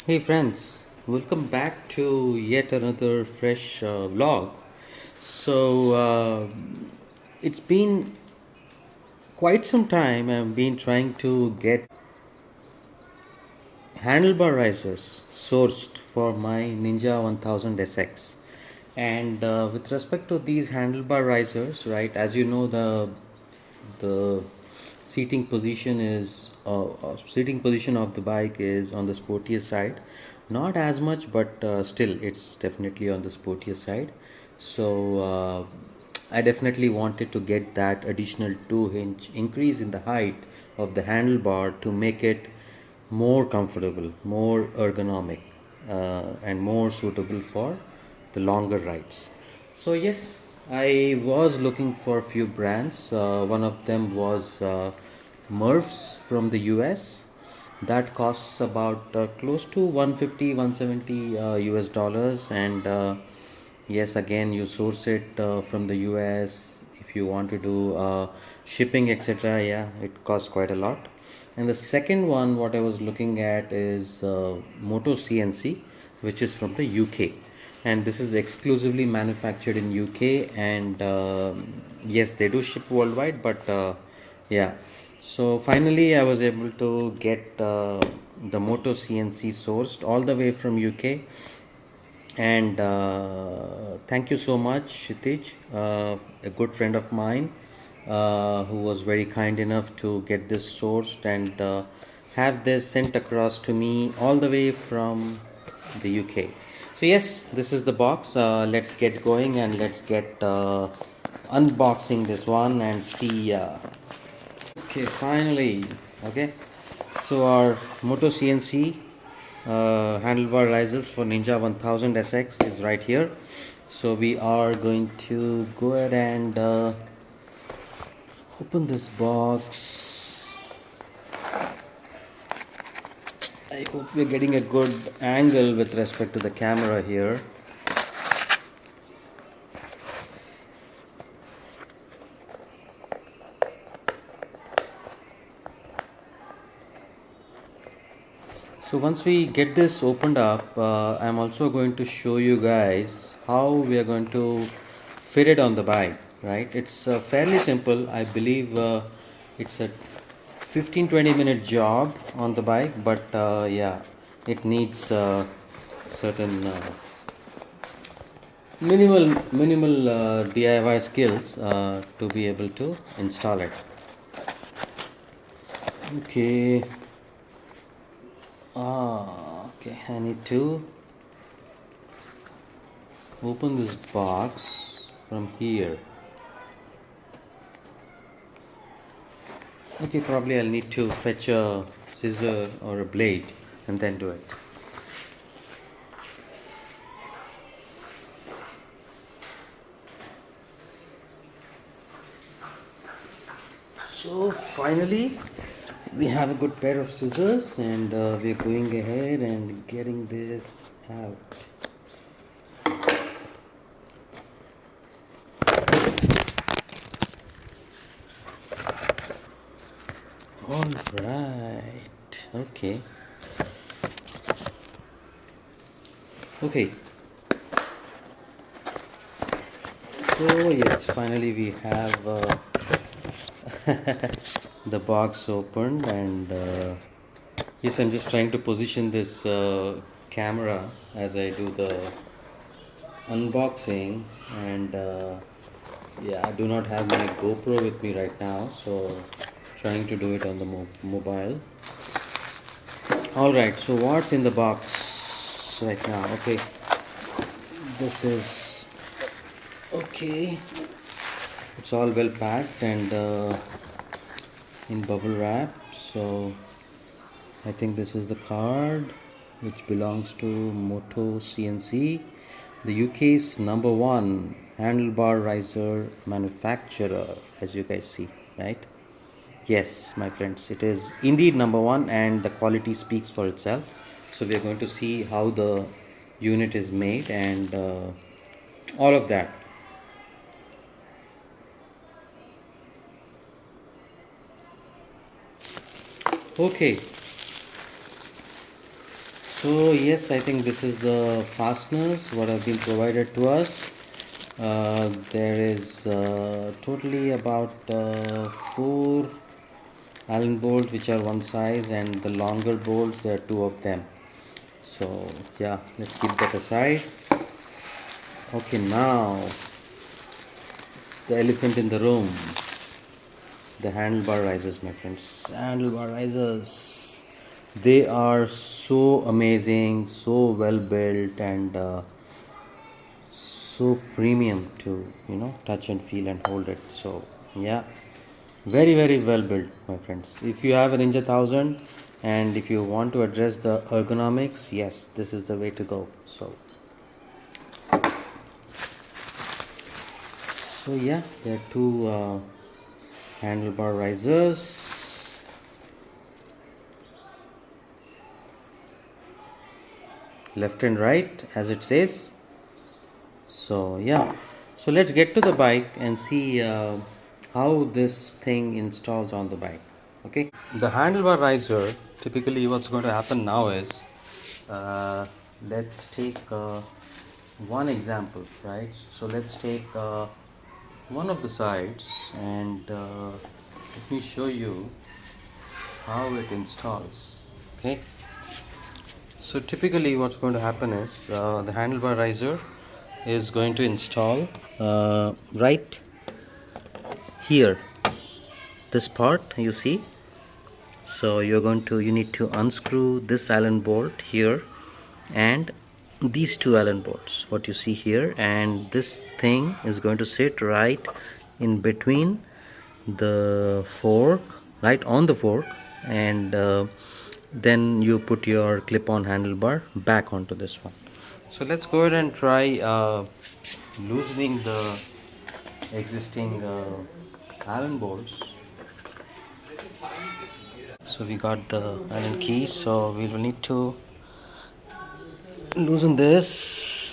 Hey friends, welcome back to yet another fresh vlog. So it's been quite some time I've been trying to get handlebar risers sourced for my Ninja 1000 SX. And with respect to these handlebar risers, right, as you know, the seating position of the bike is on the sportier side, not as much, but still it's definitely on the sportier side. So I definitely wanted to get that additional 2-inch increase in the height of the handlebar to make it more comfortable, more ergonomic, and more suitable for the longer rides. So yes, I was looking for a few brands. One of them was Murph's from the US. That costs about close to 150, 170 US dollars. And yes, again, you source it from the US. If you want to do shipping, etc., yeah, it costs quite a lot. And the second one, what I was looking at is Moto CNC, which is from the UK, and this is exclusively manufactured in UK. And yes, they do ship worldwide, but yeah. So finally, I was able to get the Moto CNC sourced all the way from UK. And thank you so much, Shitij, a good friend of mine, who was very kind enough to get this sourced and have this sent across to me all the way from the UK. So yes, this is the box. Let's get going and let's get unboxing this one and see. Okay, finally. Okay, so our Moto CNC handlebar risers for Ninja 1000 SX is right here. So we are going to go ahead and open this box. I hope we're getting a good angle with respect to the camera here. So once we get this opened up, I'm also going to show you guys how we are going to fit it on the bike, right? It's fairly simple. I believe it's a 15-20 minute job on the bike, but yeah, it needs certain minimal DIY skills to be able to install it. Okay. Okay, I need to open this box from here. Okay, probably I'll need to fetch a scissor or a blade and then do it. So finally we have a good pair of scissors, and we're going ahead and getting this out. All right. Okay. So yes, finally we have the box opened, and yes, I'm just trying to position this camera as I do the unboxing. And yeah, I do not have my GoPro with me right now, so trying to do it on the mobile. All right, so what's in the box right now? Okay, this is okay. It's all well packed and in bubble wrap. So I think this is the card which belongs to Moto CNC, the UK's number one handlebar riser manufacturer, as you guys see, right? Yes, my friends, it is indeed number one, and the quality speaks for itself. So we are going to see how the unit is made and all of that. Okay, So yes, I think this is the fasteners what have been provided to us. There is totally about four Allen bolts which are one size, and the longer bolts there are two of them. So yeah, let's keep that aside. Okay, now the elephant in the room, the handlebar risers, my friends. Handlebar risers. They are so amazing, so well built, and so premium to touch and feel and hold it. So yeah, very well built, my friends. If you have a Ninja 1000 and if you want to address the ergonomics, yes, this is the way to go. So yeah, there are two handlebar risers, left and right, as it says. So yeah, so let's get to the bike and see how this thing installs on the bike. Okay, the handlebar riser, typically what's going to happen now is, uh, let's take one example, right? So let's take one of the sides, and let me show you how it installs. Okay, so typically what's going to happen is, the handlebar riser is going to install right here, this part you see. So you need to unscrew this Allen bolt here, and these two Allen bolts what you see here, and this thing is going to sit right in between the fork, right on the fork, and then you put your clip-on handlebar back onto this one. So let's go ahead and try loosening the existing Allen bolts. So we got the Allen keys, so we will need to loosen this.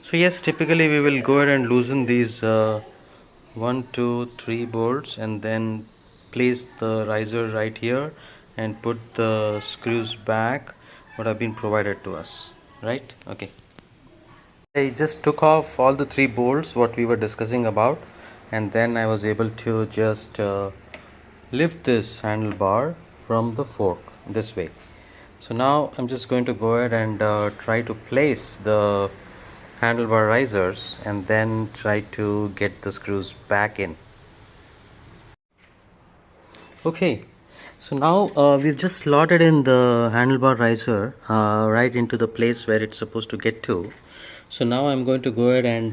So yes, typically we will go ahead and loosen these 1, 2, 3 bolts, and then place the riser right here and put the screws back what have been provided to us, right? Okay, I just took off all the 3 bolts what we were discussing about, and then I was able to just lift this handlebar from the fork this way. So now I'm just going to go ahead and try to place the handlebar risers and then try to get the screws back in. Okay, so now we've just slotted in the handlebar riser right into the place where it's supposed to get to. So now I'm going to go ahead and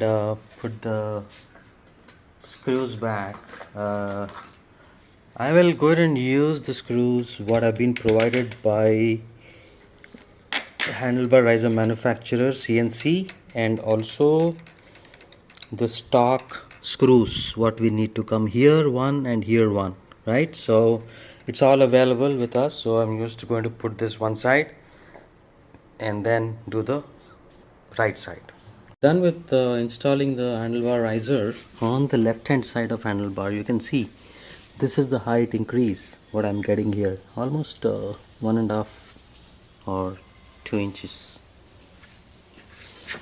put the screws back. I will go ahead and use the screws what have been provided by handlebar riser manufacturer CNC, and also the stock screws what we need to come here one and here one, right? So it's all available with us. So I'm just going to put this one side and then do the right side. Done with installing the handlebar riser on the left hand side of handlebar. You can see this is the height increase what I'm getting here, almost 1.5 or 2 inches.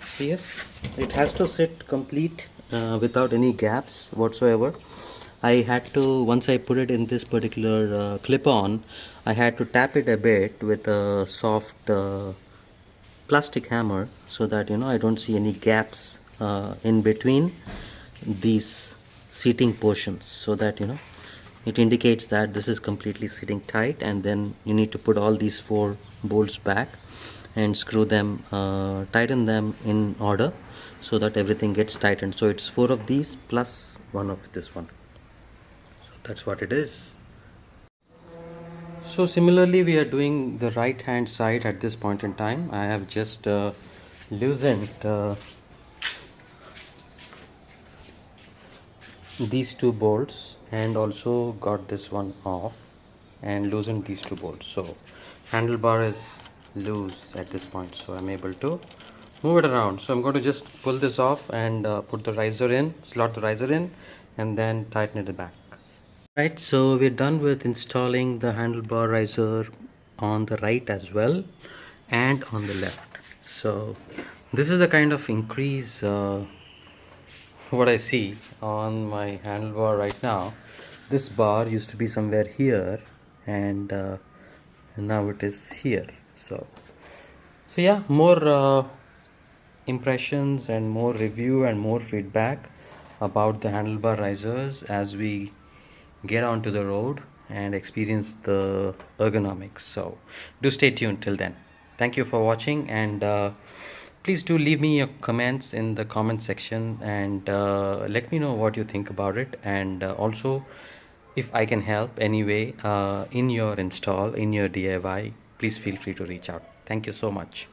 So yes, it has to sit complete without any gaps whatsoever. I had to, once I put it in this particular clip on, I had to tap it a bit with a soft plastic hammer, so that I don't see any gaps in between these seating portions, so that it indicates that this is completely sitting tight. And then you need to put all these 4 bolts back and screw them, tighten them in order so that everything gets tightened. So it's 4 of these plus 1 of this one. So that's what it is. So similarly we are doing the right hand side at this point in time. I have just loosened these two bolts and also got this one off and loosened these two bolts. So handlebar is loose at this point, so I'm able to move it around. So I'm going to just pull this off and put the riser in, slot the riser in, and then tighten it back. Right, so we're done with installing the handlebar riser on the right as well and on the left. So this is the kind of increase what I see on my handlebar right now. This bar used to be somewhere here, and now it is here. So yeah, more impressions and more review and more feedback about the handlebar risers as we get onto the road and experience the ergonomics. So do stay tuned till then. Thank you for watching, and please do leave me your comments in the comment section, and let me know what you think about it, and also if I can help anyway in your install, in your DIY, please feel free to reach out. Thank you so much.